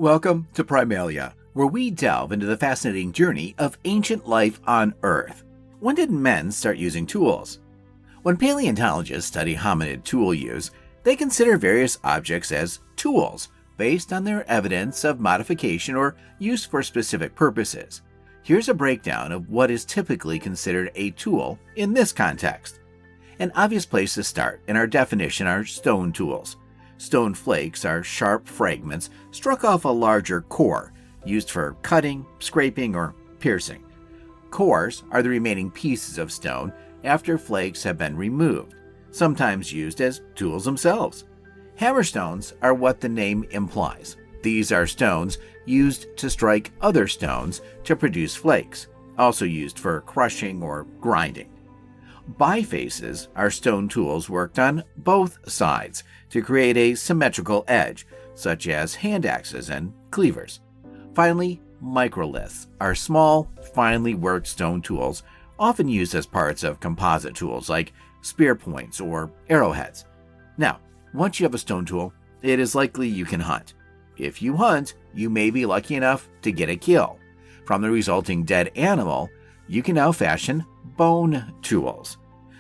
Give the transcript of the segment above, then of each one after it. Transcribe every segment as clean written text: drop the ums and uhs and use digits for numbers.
Welcome to Primalia, where we delve into the fascinating journey of ancient life on Earth. When did men start using tools? When paleontologists study hominid tool use, they consider various objects as tools based on their evidence of modification or use for specific purposes. Here's a breakdown of what is typically considered a tool in this context. An obvious place to start in our definition are stone tools. Stone flakes are sharp fragments struck off a larger core, used for cutting, scraping, or piercing. Cores are the remaining pieces of stone after flakes have been removed, sometimes used as tools themselves. Hammerstones are what the name implies. These are stones used to strike other stones to produce flakes, also used for crushing or grinding. Bifaces are stone tools worked on both sides to create a symmetrical edge, such as hand axes and cleavers. Finally, microliths are small, finely worked stone tools, often used as parts of composite tools like spear points or arrowheads. Now, once you have a stone tool, it is likely you can hunt. If you hunt, you may be lucky enough to get a kill. From the resulting dead animal, you can now fashion bone tools.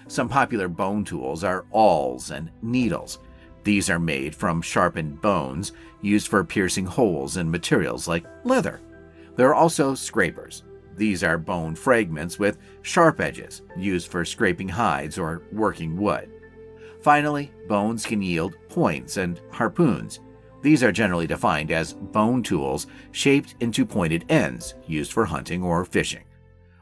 Some popular bone tools are awls and needles. These are made from sharpened bones used for piercing holes in materials like leather. There are also scrapers. These are bone fragments with sharp edges used for scraping hides or working wood. Finally, bones can yield points and harpoons. These are generally defined as bone tools shaped into pointed ends used for hunting or fishing.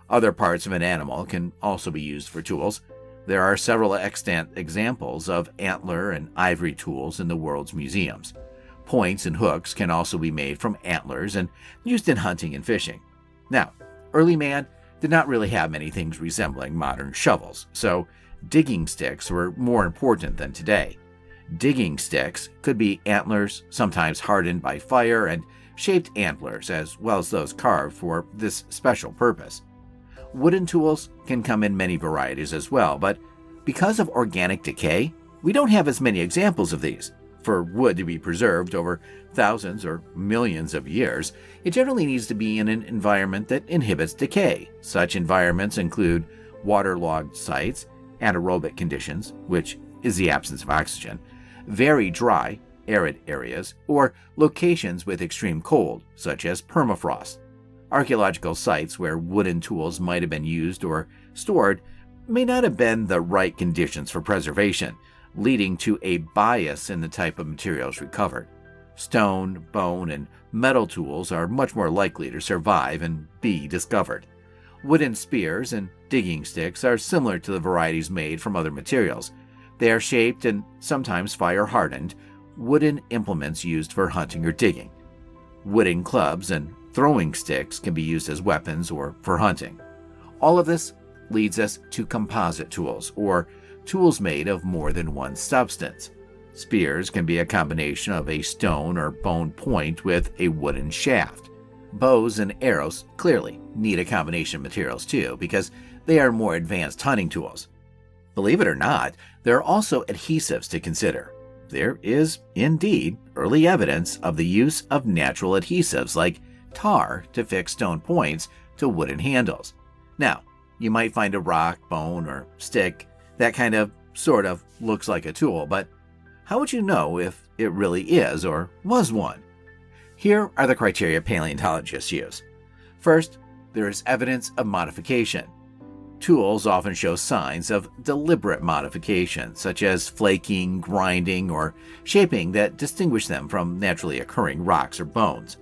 Other parts of an animal can also be used for tools. There are several extant examples of antler and ivory tools in the world's museums. Points and hooks can also be made from antlers and used in hunting and fishing. Now, early man did not really have many things resembling modern shovels, so digging sticks were more important than today. Digging sticks could be antlers, sometimes hardened by fire, and shaped antlers, as well as those carved for this special purpose. Wooden tools can come in many varieties as well, but because of organic decay, we don't have as many examples of these. For wood to be preserved over thousands or millions of years, it generally needs to be in an environment that inhibits decay. Such environments include waterlogged sites, anaerobic conditions, which is the absence of oxygen, very dry, arid areas, or locations with extreme cold, such as permafrost. Archaeological sites where wooden tools might have been used or stored may not have been the right conditions for preservation, leading to a bias in the type of materials recovered. Stone, bone, and metal tools are much more likely to survive and be discovered. Wooden spears and digging sticks are similar to the varieties made from other materials. They are shaped and sometimes fire-hardened, wooden implements used for hunting or digging. Wooden clubs and throwing sticks can be used as weapons or for hunting. All of this leads us to composite tools, or tools made of more than one substance. Spears can be a combination of a stone or bone point with a wooden shaft. Bows and arrows clearly need a combination of materials too, because they are more advanced hunting tools. Believe it or not, there are also adhesives to consider. There is, indeed, early evidence of the use of natural adhesives like tar to fix stone points to wooden handles. Now, you might find a rock, bone, or stick that sort of looks like a tool, but how would you know if it really is or was one? Here are the criteria paleontologists use. First, there is evidence of modification. Tools often show signs of deliberate modification, such as flaking, grinding, or shaping that distinguish them from naturally occurring rocks or bones.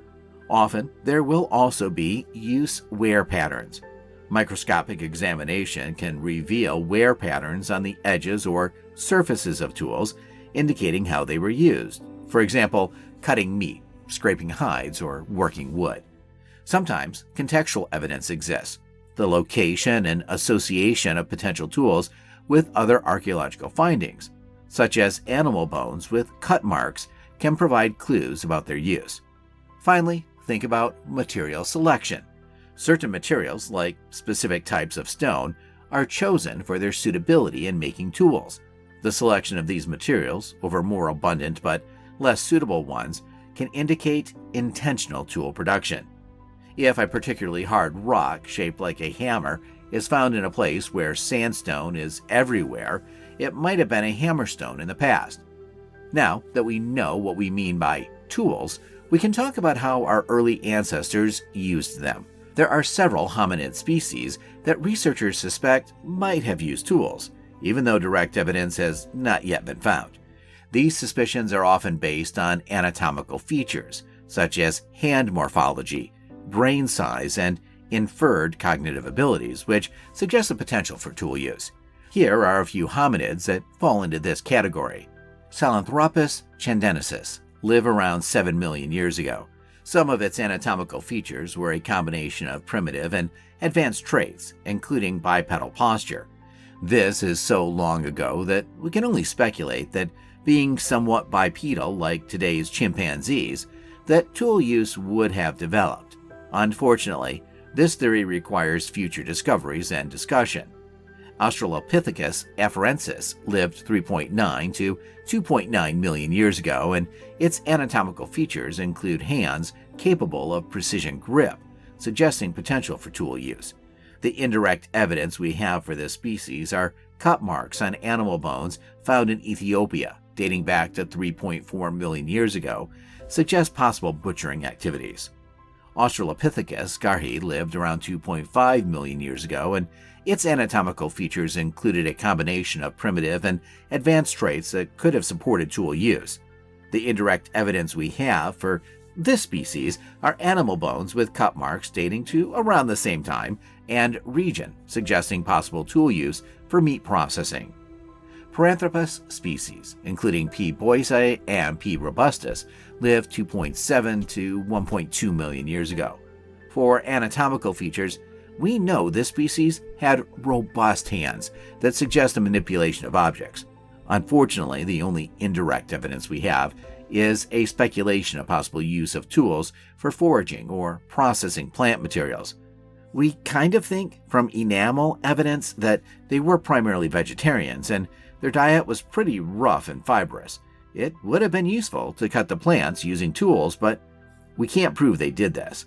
Often, there will also be use-wear patterns. Microscopic examination can reveal wear patterns on the edges or surfaces of tools, indicating how they were used. For example, cutting meat, scraping hides, or working wood. Sometimes, contextual evidence exists. The location and association of potential tools with other archaeological findings, such as animal bones with cut marks, can provide clues about their use. Finally, think about material selection. Certain materials, like specific types of stone, are chosen for their suitability in making tools. The selection of these materials over more abundant but less suitable ones can indicate intentional tool production. If a particularly hard rock shaped like a hammer is found in a place where sandstone is everywhere, it might have been a hammerstone in the past. Now that we know what we mean by tools, we can talk about how our early ancestors used them. There are several hominid species that researchers suspect might have used tools, even though direct evidence has not yet been found. These suspicions are often based on anatomical features, such as hand morphology, brain size, and inferred cognitive abilities, which suggest the potential for tool use. Here are a few hominids that fall into this category. Sahelanthropus chandensis lived around 7 million years ago. Some of its anatomical features were a combination of primitive and advanced traits, including bipedal posture. This is so long ago that we can only speculate that, being somewhat bipedal like today's chimpanzees, that tool use would have developed. Unfortunately, this theory requires future discoveries and discussion. Australopithecus afarensis lived 3.9 to 2.9 million years ago, and its anatomical features include hands capable of precision grip, suggesting potential for tool use. The indirect evidence we have for this species are cut marks on animal bones found in Ethiopia, dating back to 3.4 million years ago, suggest possible butchering activities. Australopithecus garhi lived around 2.5 million years ago, and its anatomical features included a combination of primitive and advanced traits that could have supported tool use. The indirect evidence we have for this species are animal bones with cut marks dating to around the same time and region, suggesting possible tool use for meat processing. Paranthropus species, including P. boisei and P. robustus, lived 2.7 to 1.2 million years ago. For anatomical features, we know this species had robust hands that suggest the manipulation of objects. Unfortunately, the only indirect evidence we have is a speculation of possible use of tools for foraging or processing plant materials. We kind of think from enamel evidence that they were primarily vegetarians and their diet was pretty rough and fibrous. It would have been useful to cut the plants using tools, but we can't prove they did this.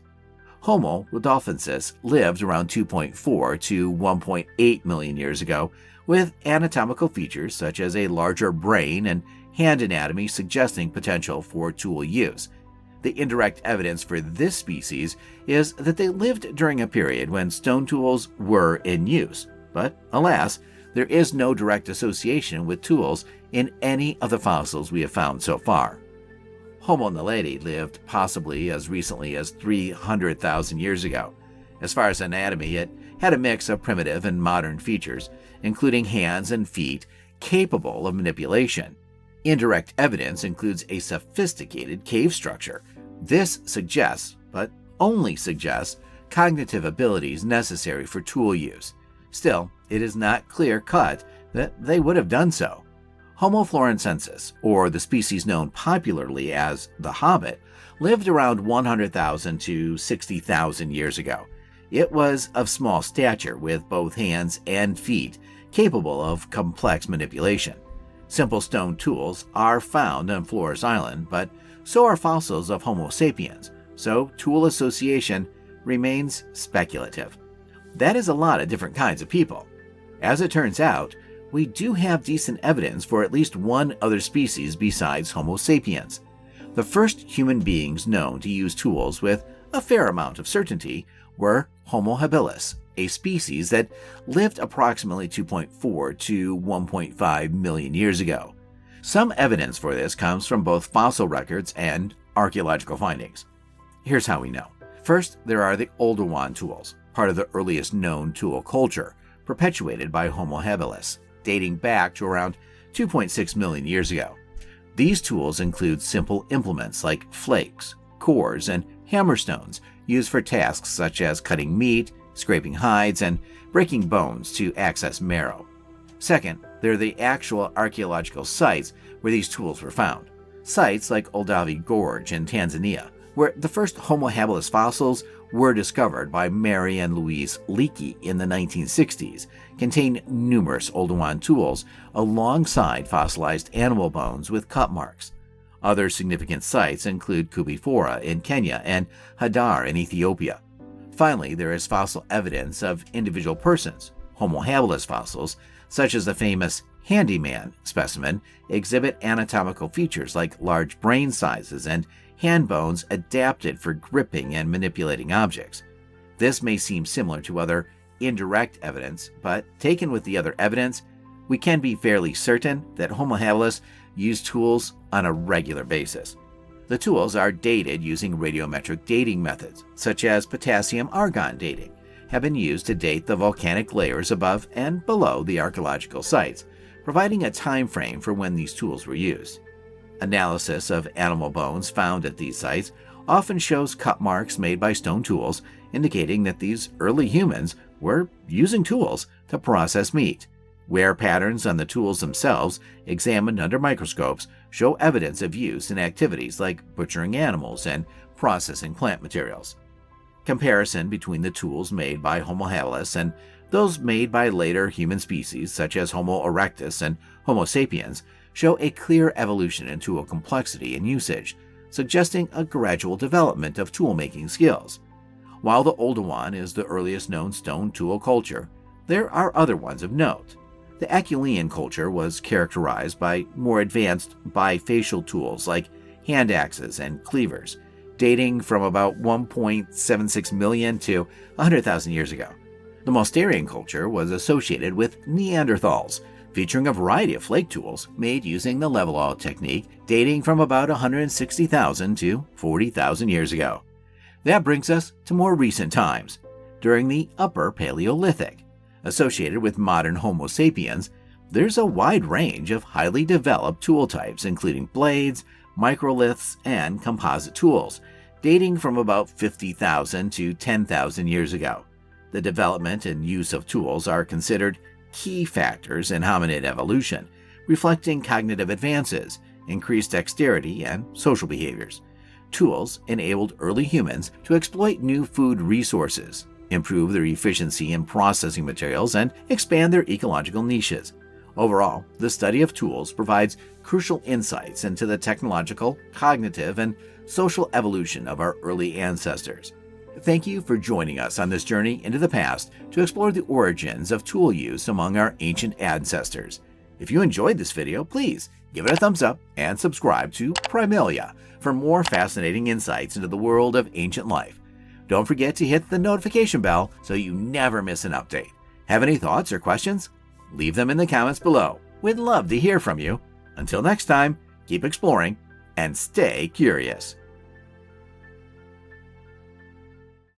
Homo rudolfensis lived around 2.4 to 1.8 million years ago, with anatomical features such as a larger brain and hand anatomy suggesting potential for tool use. The indirect evidence for this species is that they lived during a period when stone tools were in use, but alas, there is no direct association with tools in any of the fossils we have found so far. Homo naledi lived possibly as recently as 300,000 years ago. As far as anatomy, it had a mix of primitive and modern features, including hands and feet capable of manipulation. Indirect evidence includes a sophisticated cave structure. This suggests, but only suggests, cognitive abilities necessary for tool use. Still, it is not clear-cut that they would have done so. Homo florencensis, or the species known popularly as the Hobbit, lived around 100,000 to 60,000 years ago. It was of small stature with both hands and feet capable of complex manipulation. Simple stone tools are found on Flores Island, but so are fossils of Homo sapiens, so tool association remains speculative. That is a lot of different kinds of people. As it turns out, we do have decent evidence for at least one other species besides Homo sapiens. The first human beings known to use tools with a fair amount of certainty were Homo habilis, a species that lived approximately 2.4 to 1.5 million years ago. Some evidence for this comes from both fossil records and archaeological findings. Here's how we know. First, there are the Oldowan tools, part of the earliest known tool culture, perpetuated by Homo habilis, dating back to around 2.6 million years ago. These tools include simple implements like flakes, cores, and hammerstones used for tasks such as cutting meat, scraping hides, and breaking bones to access marrow. Second, there are the actual archaeological sites where these tools were found. Sites like Oldavi Gorge in Tanzania, where the first Homo habilis fossils were discovered by Mary and Louise Leakey in the 1960s, contain numerous Oldowan tools alongside fossilized animal bones with cut marks. Other significant sites include Kubifora in Kenya and Hadar in Ethiopia. Finally, there is fossil evidence of individual persons. Homo habilis fossils, such as the famous handyman specimen, exhibit anatomical features like large brain sizes and hand bones adapted for gripping and manipulating objects. This may seem similar to other indirect evidence, but taken with the other evidence, we can be fairly certain that Homo habilis used tools on a regular basis. The tools are dated using radiometric dating methods, such as potassium-argon dating, have been used to date the volcanic layers above and below the archaeological sites, providing a time frame for when these tools were used. Analysis of animal bones found at these sites often shows cut marks made by stone tools, indicating that these early humans were using tools to process meat. Wear patterns on the tools themselves, examined under microscopes, show evidence of use in activities like butchering animals and processing plant materials. Comparison between the tools made by Homo habilis and those made by later human species such as Homo erectus and Homo sapiens show a clear evolution in tool complexity and usage, suggesting a gradual development of tool-making skills. While the Oldowan is the earliest known stone tool culture, there are other ones of note. The Acheulean culture was characterized by more advanced bifacial tools like hand axes and cleavers, dating from about 1.76 million to 100,000 years ago. The Mousterian culture was associated with Neanderthals, featuring a variety of flake tools made using the level-out technique, dating from about 160,000 to 40,000 years ago. That brings us to more recent times, during the Upper Paleolithic. Associated with modern Homo sapiens, there's a wide range of highly developed tool types, including blades, microliths, and composite tools, dating from about 50,000 to 10,000 years ago. The development and use of tools are considered key factors in hominid evolution, reflecting cognitive advances, increased dexterity, and social behaviors. Tools enabled early humans to exploit new food resources, improve their efficiency in processing materials, and expand their ecological niches. Overall, the study of tools provides crucial insights into the technological, cognitive, and social evolution of our early ancestors. Thank you for joining us on this journey into the past to explore the origins of tool use among our ancient ancestors. If you enjoyed this video, please give it a thumbs up and subscribe to Primalia for more fascinating insights into the world of ancient life. Don't forget to hit the notification bell so you never miss an update. Have any thoughts or questions? Leave them in the comments below. We'd love to hear from you. Until next time, keep exploring and stay curious.